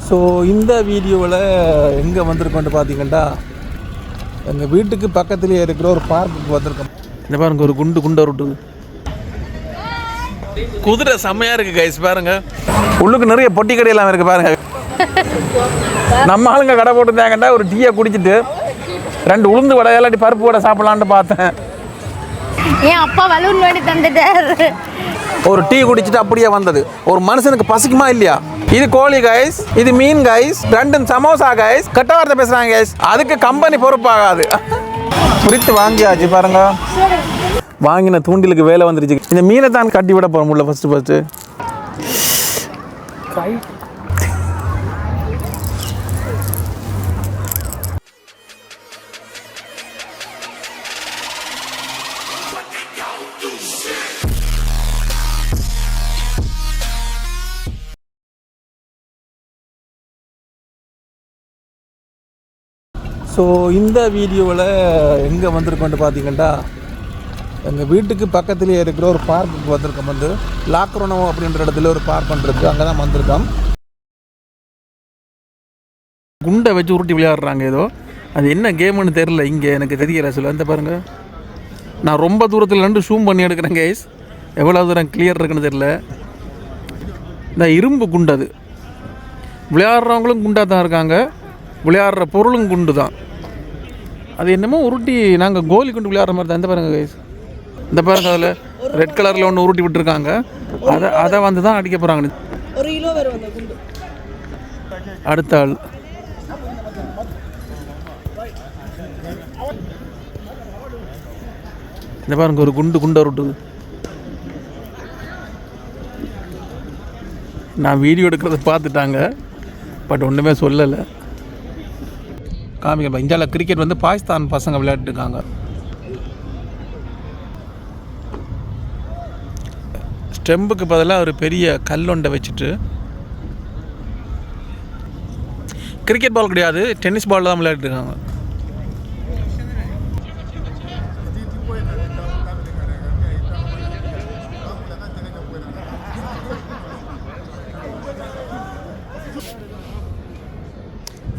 So இந்த வீடியோவில் எங்கே வந்திருக்கோன்னு பார்த்தீங்கன்னா எங்கள் வீட்டுக்கு பக்கத்துலேயே இருக்கிற ஒரு பார்க்குக்கு வந்திருக்கோம். இந்த பாருங்க ஒரு குண்டை ரொட்டு குதிரை செம்மையாக இருக்குது கைஸ். பாருங்கள் உள்ளுக்கு நிறைய பொட்டி கடையெல்லாம் இருக்குது பாருங்கள். நம்ம ஆளுங்க கடை போட்டுருந்தாங்கன்னா ஒரு டீயை குடிச்சிட்டு 2 உளுந்து வடை இல்லாட்டி பருப்பு வடை சாப்பிட்லான்ட்டு பார்த்தேன். ஏன் அப்பா வலூன் வேண்டி தந்துட்டாரு. ஒரு டீ குடிச்சிட்டு அப்படியே வந்தது. ஒரு மனுஷனுக்கு பசிக்குமா இல்லையா? இது கோழி கைஸ், இது மீன் கைஸ், 2 சமோசா கைஸ். கட்ட வார்த்தை பேசுகிறாங்க கைஸ். அதுக்கு கம்பெனி பொறுப்பாகாது. குறித்து வாங்கியாச்சு பாருங்க. வாங்கின தூண்டிலுக்கு வேலை வந்துருச்சு. இந்த மீனை தான் கட்டி விட போகிற முடியல ஃபஸ்ட்டு ஸோ இந்த வீடியோவில் எங்கே வந்திருக்கோன்னு பார்த்தீங்கன்னா எங்கள் வீட்டுக்கு பக்கத்துலேயே இருக்கிற ஒரு பார்க்குக்கு வந்திருக்கோம். வந்து லாக்ரோனோ அப்படின்ற இடத்துல ஒரு பார்க் பண்ணுறது, அங்கே தான் வந்திருக்கோம். குண்டை வச்சு உருட்டி விளையாடுறாங்க ஏதோ. அது என்ன கேமுன்னு தெரில, இங்கே எனக்கு தெரியல. சொல்ல அந்த பாருங்கள், நான் ரொம்ப தூரத்தில் நின்று ஷூம் பண்ணி எடுக்கிறேன் கைஸ். எவ்வளோ தூரம் கிளியர் இருக்குன்னு தெரில. இந்த இரும்பு குண்டு, அது விளையாடுறவங்களும் குண்டாக தான் இருக்காங்க, விளையாடுற பொருளும் குண்டு தான். அது என்னமோ உருட்டி நாங்கள் கோலி குண்டு விளையாடுற மாதிரி தான். இந்த பாருங்க கைஸ், இந்த பாருங்க அதில் ரெட் கலரில் ஒன்று உருட்டி விட்டுருக்காங்க. அதை வந்து தான் அடிக்க போகிறாங்க. 1 கிலோ வரும் அந்த குண்டு. அடுத்த ஆள் இந்த பாருங்க ஒரு குண்டை உருட்டுது. நான் வீடியோ எடுக்கிறத பார்த்துட்டாங்க, பட் ஒன்றுமே சொல்லலை. காமிக்க இந்தியாவில் கிரிக்கெட் வந்து பாகிஸ்தான் பசங்க விளையாட்டுருக்காங்க. ஸ்டெம்புக்கு பதிலாக ஒரு பெரிய கல்லொண்டை வச்சுட்டு, கிரிக்கெட் பால் கிடையாது, டென்னிஸ் பால் தான் விளையாட்டுருக்காங்க.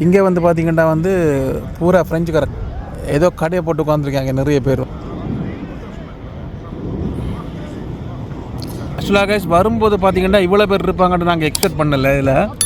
இங்கே வந்து பார்த்திங்கன்னா வந்து பூரா ஃப்ரெஞ்சுக்காரன் ஏதோ கடையை போட்டு உட்காந்துருக்காங்க நிறைய பேர். ஆக்சுவலாக கைஸ் வரும்போது பார்த்திங்கன்னா இவ்வளோ பேர் இருப்பாங்கன்னு நாங்கள் எக்ஸ்பெக்ட் பண்ணலை. இதில்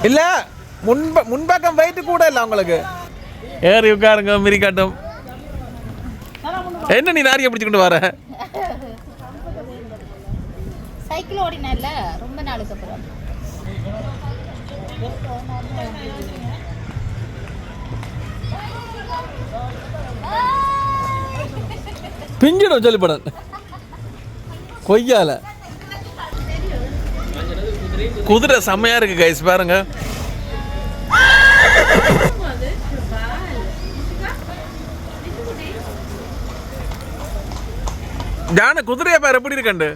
இல்லை முன்பக்கம் வெயிட்டு கூட இல்லை அவங்களுக்கு. ஏறி உட்காருங்க மிரி காட்டும். என்ன நீ நாரியை பிடிச்சிக்கிட்டு வர? சைக்கிள் ஓடினால ரொம்ப நாளுக்கு அப்புறம். பிஞ்சிடும் சொல்லிப்படன் கொய்யால. குதிரை செம்மையாக இருக்குது கைஸ். பாருங்க ஜான குதிரையை பாரு எப்படி இருக்கண்டு.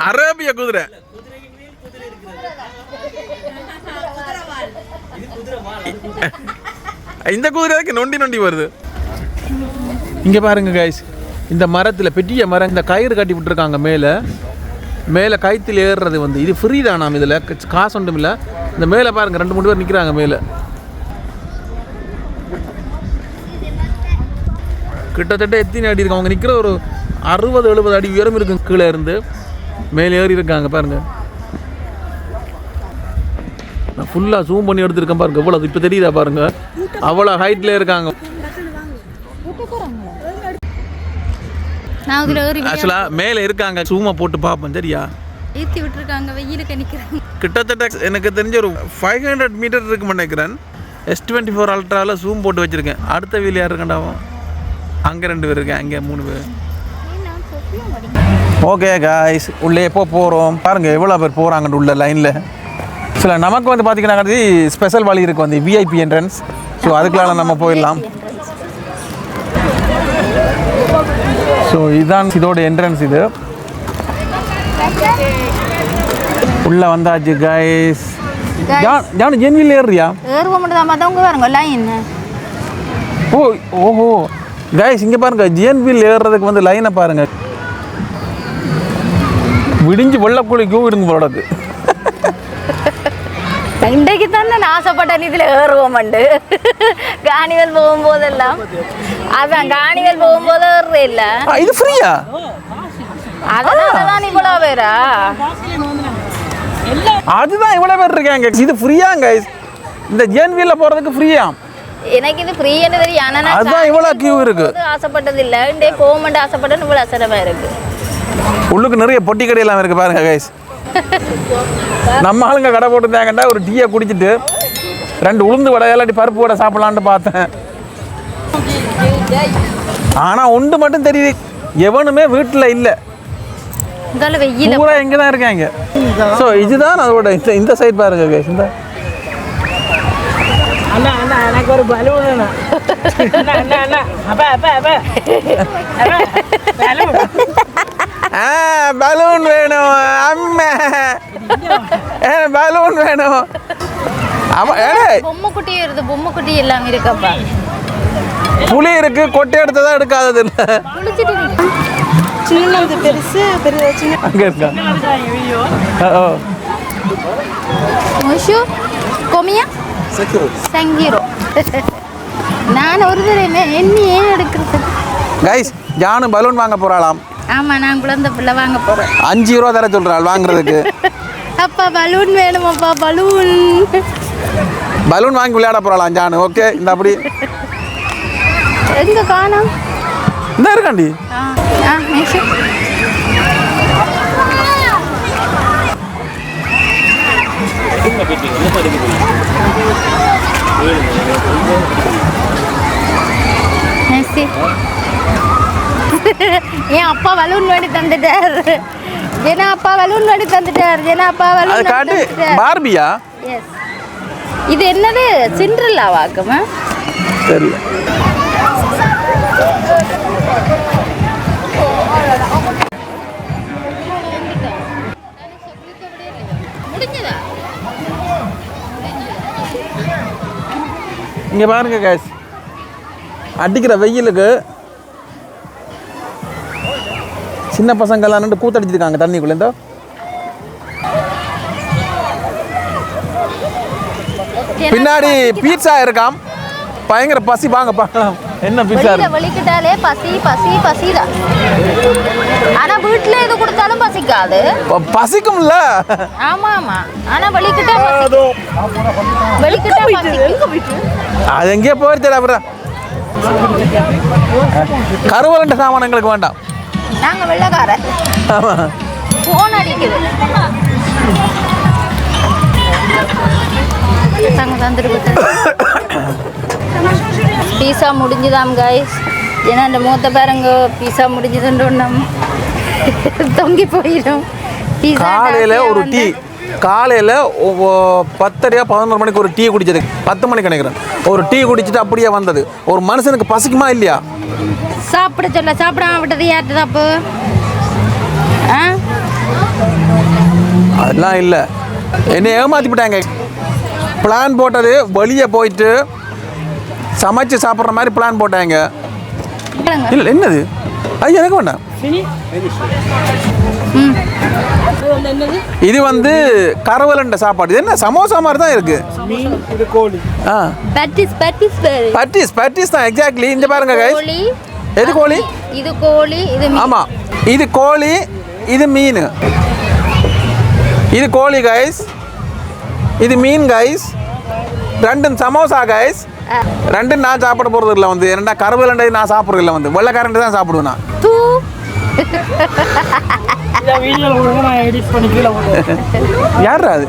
அரேபிய குதிரை. இந்த குதிரைக்கு நொண்டி வருது. இங்கே பாருங்க கைஸ், இந்த மரத்தில் பெரிய மரம், இந்த கயிறு கட்டி விட்டுருக்காங்க. மேலே கயிற்றில் ஏறுறது வந்து இது ஃப்ரீ தான். நாம் இதில் காசு ஒன்றும் இல்லை. இந்த மேலே பாருங்கள் 2-3 பேர் நிற்கிறாங்க மேலே. கிட்டத்தட்ட எத்தனை அடி இருக்கு? அவங்க நிற்கிற ஒரு 60-70 அடி உயரம் இருக்கும். கீழே இருந்து மேலே ஏறி இருக்காங்க பாருங்கள். நான் ஃபுல்லாக ஜூம் பண்ணி எடுத்துருக்கேன் பாருங்க. எவ்வளோ இப்போ தெரியுதா பாருங்க, அவ்வளோ ஹைட்டில் இருக்காங்க. ஆக்சுவலாக மேலே இருக்காங்க, ஜூமை போட்டு பார்ப்போம் சரியா. ஏற்றி விட்டுருக்காங்க, வெயிலுக்கு நிற்கிறாங்க. கிட்டத்தட்ட எனக்கு தெரிஞ்ச ஒரு 500 மீட்டர் இருக்குன்னு நினைக்கிறேன். S24 அல்ட்ராவில் ஜூம் போட்டு வச்சுருக்கேன். அடுத்த வீல் யார் இருக்காண்டாவும்? அங்கே 2 பேர் இருக்கேன், அங்கே 3 பேர். ஓகே காய்ஸ், உள்ளே எப்போ போகிறோம் பாருங்கள், எவ்வளோ பேர் போகிறாங்கன்னு உள்ள லைனில். சில நமக்கு வந்து பார்த்திங்கன்னா ஸ்பெஷல் வழி இருக்குது வந்து விஐபி என்ட்ரன்ஸ். ஸோ அதுக்குள்ளால நம்ம போயிடலாம். ஸோ இதுதான் இதோட என்ட்ரன்ஸ். இது உள்ளே வந்தாச்சு காய்ஸ். ஜானு ஜென்வில் ஏறியா? ஏறுவ மட்டும் தான் பார்த்தா உங்க பாருங்க லைன். ஓஹோ காய்ஸ், இங்கே பாருங்கள், ஜிஎன்பியில் ஏறுறதுக்கு வந்து லைனை பாருங்கள். விடிஞ்சு வெள்ளக்குழி கியூ இருங்க போலக்கு. இன்றைக்கு தானே நான் ஆசைப்பட்டேன் இதில் ஏறுவோம்ண்டு. காணிவல் போகும்போதெல்லாம் அதான் காணிவல் போகும்போது ஏறுறே இல்லை. இது ஃப்ரீயா? அதனாலதான் இவ்வளோ பேரா? அதுதான் இவ்வளோ பேர் இருக்காங்க. இது ஃப்ரீயா கைஸ்? இந்த ஜிஎன்பியில் போகிறதுக்கு ஃப்ரீயா? எனக்கு இது ஃப்ரீன்னு தெரியும். ஆனால் அதுதான் இவ்வளோ கியூ இருக்கு. ஆசைப்பட்டது இல்லை, இண்டே போகமெண்ட் ஆசைப்பட்டேன்னு இவ்வளோ அசரமாக இருக்கு. உள்ளுக்கு நிறைய பொட்டி கடையெல்லாம் இருக்குது பாருங்க கைஸ். நம்ம ஆளுங்க கடை போட்டுருந்தாங்கண்டா ஒரு டீயை குடிச்சிட்டு 2 உளுந்து வடை இல்லாட்டி பருப்பு வடை சாப்பிட்லான்னு பார்த்தேன். ஆனால் ஒன்று மட்டும் தெரியுது, எவனுமே வீட்டில் இல்லை. வெயில் பூரா எங்கே தான் இருக்காங்க. ஸோ இதுதான் அதோட இந்த சைட் பாருங்க கைஸ். இந்த எனக்கு ஒரு பலூன். பலூன் வேணும் அம்மா, பலூன் வேணும். பொம்மை குட்டி வருது, பொம்மை குட்டி எல்லாம் இருக்கப்பா. புளி இருக்கு, கொட்டை எடுத்ததான் எடுக்காதது இல்லை. சின்னது பெருசு பெரிய அங்கே இருக்கா? கொமியா சங்கீரோ. நான் ஒரு தடவை என்ன ஏன் எடுக்கிறது கைஸ், ஜானு பலூன் வாங்க போறாளாம். ஆமா, நான் குழந்தை பிள்ளை வாங்க போறேன். 5 ரூபா தர சொல்றாள் வாங்குறதுக்கு. அப்பா பலூன் வேணுமாப்பா? பலூன் வாங்கி விளையாட போறாளாம் ஜானு. ஓகே, இந்த அப்படி எங்க காணோம்? இந்த இருக்காண்டி. என் அப்பா பலூன் வாங்கி தந்துட்டார். ஏன்னா அப்பா பலூன் வாங்கி தந்துட்டார். ஏன்னா அப்பா பலூன் காட்டு. பார்பியா? எஸ். இது என்னது? சிண்ட்ரெல்லா வாக்குமா? தெரியல. இங்கே பாருங்க கேஸ், அடிக்கிற வெயிலுக்கு சின்ன பசங்கள்லாம் நின்று கூத்தடிச்சிருக்காங்க தண்ணிக்குள்ள. இந்த பின்னாடி பீட்சா இருக்காம், பயங்கர பசி. வாங்க பார்க்கலாம் என்ன பீட்சா இருக்கு. வெளிக்கிட்டாலே பசி பசி பசிதான். ஆனா வீட்டுல எது கொடுத்தாலும் பசிக்காது. பசிக்கும்ல. ஆமா ஆமா, ஆனா வெளிக்கிட்டா வெளிக்கிட்டா அது எங்கேயோ போயிருச்சு. அப்புறம் கருவலண்ட சாமான் எங்களுக்கு வேண்டாம். நாங்க வெள்ளக்கார. ஆமா, போன் அடிக்குது. பீஸா முடிஞ்சுதாம் கைஸ். ஏன்னா அந்த மூத்த பாருங்க, பீஸா முடிஞ்சதுன்னு தொங்கி போயிடும். காலையில் ஒரு டீ, காலையில் 10:11 மணிக்கு ஒரு டீ குடிச்சது, 10 மணிக்கு நினைக்கிறேன். ஒரு டீ குடிச்சிட்டு அப்படியே வந்தது. ஒரு மனுஷனுக்கு பசிக்குமா இல்லையா? சாப்பிட சொல்ல சாப்பிடாம விட்டது யார்ட்டு தப்பு? அதெல்லாம் இல்லை, என்னை ஏமாற்றிவிட்டாங்க. பிளான் போட்டது வெளியே போயிட்டு சமைச்சு சாப்பிட்ற மாதிரி பிளான் போட்டாங்க. இல்லை என்னது? ஐயா எனக்கு வேண்டாம். இது வந்து கரவலண்ட சாப்பாடு. இது என்ன சமோசா மாதிரி தான் இருக்கு. பட்டிஸ் தான் எக்ஸாக்ட்லி. இந்த பாருங்க கைஸ், எது கோழி? இது கோழி, இது மீன். ஆமா, இது கோழி, இது மீன். இது கோழி கைஸ், இது மீன் கைஸ். 2 சமோசா கைஸ். 2 நான் சாப்பிட போறது இல்லை வந்து. ஏன்னா கருவலண்டை நான் சாப்பிட்றது இல்லை வந்து, வெள்ளைக்காரண்டி தான் சாப்பிடுவேன் நான். யார் அது?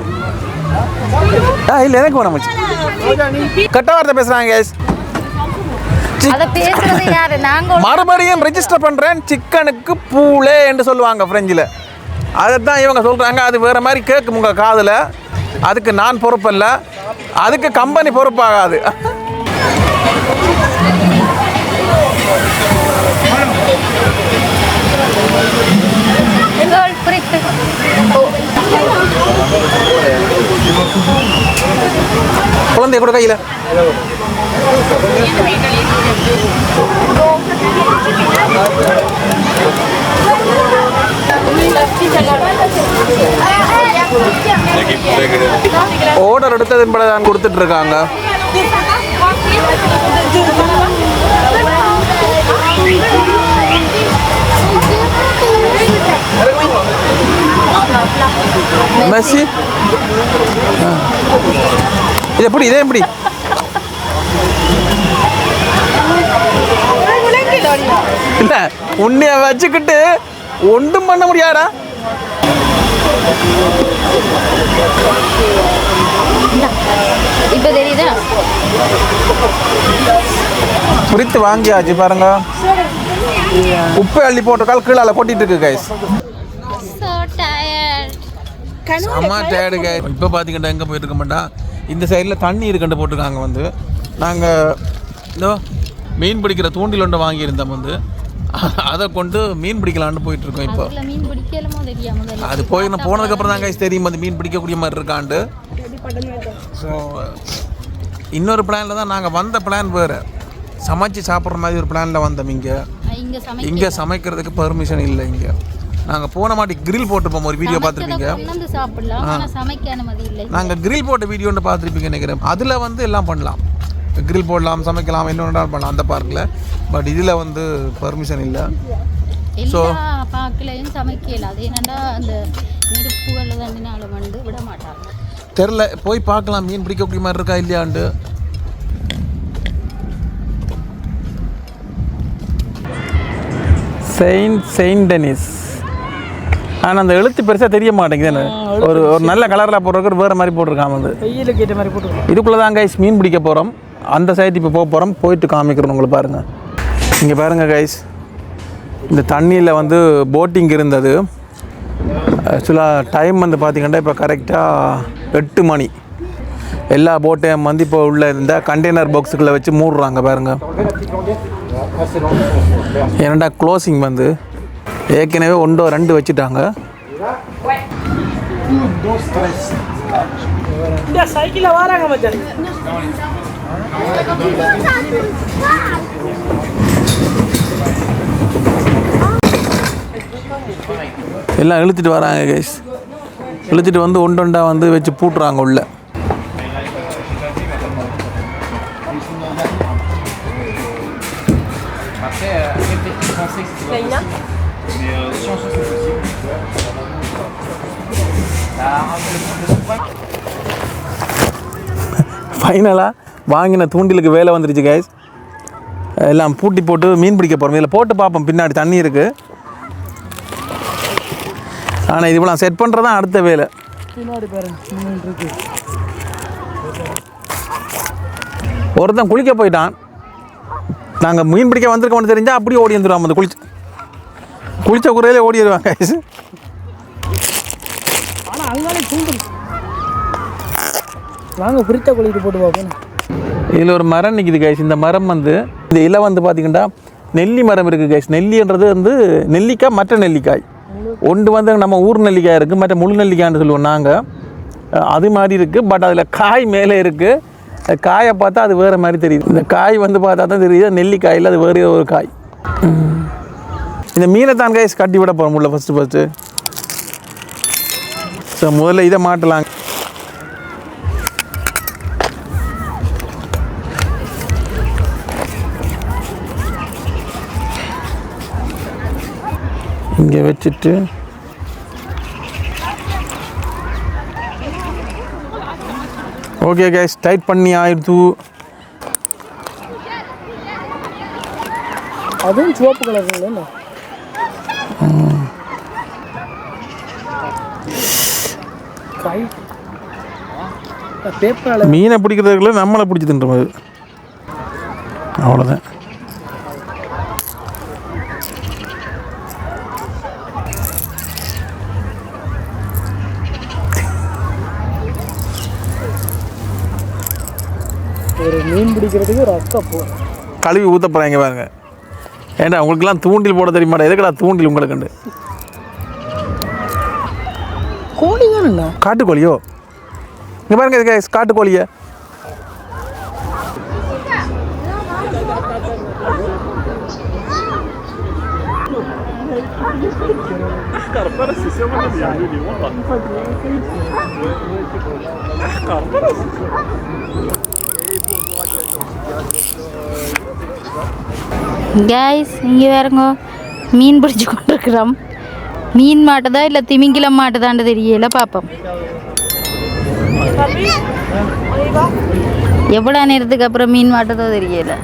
இல்லை எனக்கு வேணாம். கட்ட வார்த்தை பேசுகிறாங்க கைஸ். அத பேசுறது யாரு? நாங்க மறுபடியும் ரெஜிஸ்டர் பண்ணுறேன் சிக்கனுக்கு பூலே என்று சொல்லுவாங்க ஃப்ரெஞ்சில். அதைத்தான் இவங்க சொல்கிறாங்க. அது வேறு மாதிரி கேட்கும் உங்கள் காதில். அதுக்கு நான் பொறுப்பல்ல, அதுக்கு கம்பெனி பொறுப்பாகாது. குழந்தைய கூட கையில் ஆர்டர் எடுத்தது என்பதை தான் கொடுத்துட்டு இருக்காங்க. மெஸ்ஸி இது எப்படி? இதே எப்படி? இல்லை உன்னைய வச்சுக்கிட்டு ஒன்றும் பண்ண முடியாடா. இப்ப தெரியுதா? குறித்து வாங்கியாச்சு பாருங்க. உப்பு அள்ளி போட்டக்கால் கீழே கொட்டிட்டு இருக்கு கைஸ். செம்ம டயர்டு கைஸ். இப்போ பார்த்தீங்கன்னா எங்கே போயிட்டு இருக்க மாட்டா, இந்த சைடில் தண்ணி இருக்குன்னு போட்டிருக்காங்க. வந்து நாங்கள் இதோ மீன் பிடிக்கிற தூண்டில் ஒன்று வாங்கியிருந்தோம். வந்து அதை கொண்டு மீன் பிடிக்கலான்னு போயிட்டு இருக்கோம். இப்போ அது போனதுக்கப்புறம் தான் கைஸ் தெரியும் வந்து மீன் பிடிக்கக்கூடிய மாதிரி இருக்காண்டு. ஸோ இன்னொரு பிளானில் தான் நாங்கள் வந்த. பிளான் வேறு, சமைச்சு சாப்பிட்ற மாதிரி ஒரு பிளானில் வந்தோம். இங்கே சமைக்கிறதுக்கு பர்மிஷன் இல்லை. இங்கே நாங்கள் போன மாட்டி கிரில் போட்டுப்போம். ஒரு வீடியோ பார்த்துருப்பீங்க. நாங்கள் கிரில் போட்ட வீடியோன்னு பார்த்துருப்பீங்க நினைக்கிறேன். அதில் வந்து எல்லாம் பண்ணலாம், கிரில் போடலாம், சமைக்கலாம், என்ன பண்ணலாம் அந்த பார்க்கில். பட் இதில் வந்து பர்மிஷன் இல்லை. ஸோ பார்க்கலையும் சமைக்கல. அது என்னடா அந்த நெருப்புகளில் தண்ணினால வந்து விட மாட்டாங்க. தெரில, போய் பார்க்கலாம் மீன் பிடிக்கக்கூடிய மாதிரி இருக்கா இல்லையாண்டு. Saint Denis. ஆனால் அந்த எழுத்து பெருசாக தெரிய மாட்டேங்குது. ஒரு நல்ல கலரில் போடுறதுக்கு வேறு மாதிரி போட்டிருக்காங்க. வந்து வெயிலுக்கு ஏற்ற மாதிரி போட்டுருக்கோம். இதுக்குள்ளே தான் கைஸ் மீன் பிடிக்க போகிறோம். அந்த சைடு இப்போ போக போகிறோம். போயிட்டு காமிக்கிறோம் உங்களுக்கு. பாருங்கள், இங்கே பாருங்கள் கைஸ், இந்த தண்ணியில் வந்து போட்டிங் இருந்தது. ஆக்சுவலாக டைம் வந்து பார்த்திங்கன்னா இப்போ கரெக்டாக 8 மணி. எல்லா போட்டையும் வந்து இப்போ உள்ளே இருந்தால் கண்டெய்னர் பாக்ஸுக்குள்ளே வச்சு மூடுறாங்க. பாருங்கள், ஏன்னாண்டா க்ளோசிங் வந்து ஏற்கனவே 1-2 வச்சுட்டாங்க. சைக்கிளில் வராங்க மச்சான். எல்லாம் இழுத்துட்டு வராங்க கைஸ். இழுத்துட்டு வந்து ஒண்டா வந்து வச்சு பூட்டுறாங்க உள்ள. ஃபைனலாக வாங்கின தூண்டிலுக்கு வேலை வந்துருச்சு கைஸ். எல்லாம் பூட்டி போட்டு மீன் பிடிக்க போகிறோம். இதில் போட்டு பார்ப்போம், பின்னாடி தண்ணி இருக்குது. ஆனால் இது இவ்வளோ செட் பண்ணுறது தான் அடுத்த வேலை. ஒருத்தன் குளிக்க போயிட்டான். நாங்கள் மீன் பிடிக்க வந்திருக்கோம்னு தெரிஞ்சால் அப்படியே ஓடி வந்துடுவாங்க. அந்த குளிச்ச குறையிலே ஓடிடுவாங்க கைஸ். ஆனால் அங்கே தூண்டில் வாங்க குறித்த குளித்து போட்டு பார்ப்போம். இதில் ஒரு மரம் நிற்கிது கைஸ். இந்த மரம் வந்து இந்த இலை வந்து பார்த்திங்கன்னா நெல்லி மரம் இருக்குது கைஸ். நெல்லின்றது வந்து நெல்லிக்காய், மற்ற நெல்லிக்காய். ஒன்று வந்து நம்ம ஊர் நெல்லிக்காய் இருக்குது, மற்ற முழு நெல்லிக்காய்ன்னு சொல்லுவோம் நாங்கள். அது மாதிரி இருக்குது. பட் அதில் காய் மேலே இருக்குது. காயை பார்த்தா அது வேறு மாதிரி தெரியுது. இந்த காய் வந்து பார்த்தா தான் தெரியுது நெல்லிக்காயில் அது வேறு ஒரு காய். இந்த மீனை தான் கைஸ் கட்டி விட போகிறோம் உள்ள ஃபஸ்ட்டு. ஸோ முதல்ல இதை மாட்டலாம். இங்கே வச்சுட்டு ஓகே கைஸ், டைட் பண்ணி ஆயிடுத்து. அதுவும் சிவப்பு கலர் மீனை பிடிக்கிறதுக்குள்ள நம்மளை பிடிச்சி தின்ற மாதிரி. அவ்வளோதான். ஒரு மீன் பிடிக்கிறதுக்கு ஒரு அக்கப்போ கழுவி ஊற்ற போகிறாங்க பாருங்க. ஏண்டா உங்களுக்குலாம் தூண்டில் போட தெரியுமாடா? எதுக்குடா தூண்டில் உங்களுக்கு? கோழி தானே? காட்டுக்கோழியோ? இங்கே பாருங்க இதுக்கு காட்டுக்கோழியை. கைஸ் இங்கே வேறுங்க மீன் பிடிச்சி கொண்டிருக்கிறோம். மீன் மாட்டுதா இல்லை திமிங்கிலம் மாட்டுதான்னு தெரியல, பார்ப்போம். எவ்வளோ நேரத்துக்கு அப்புறம் மீன் மாட்டுதோ தெரியல.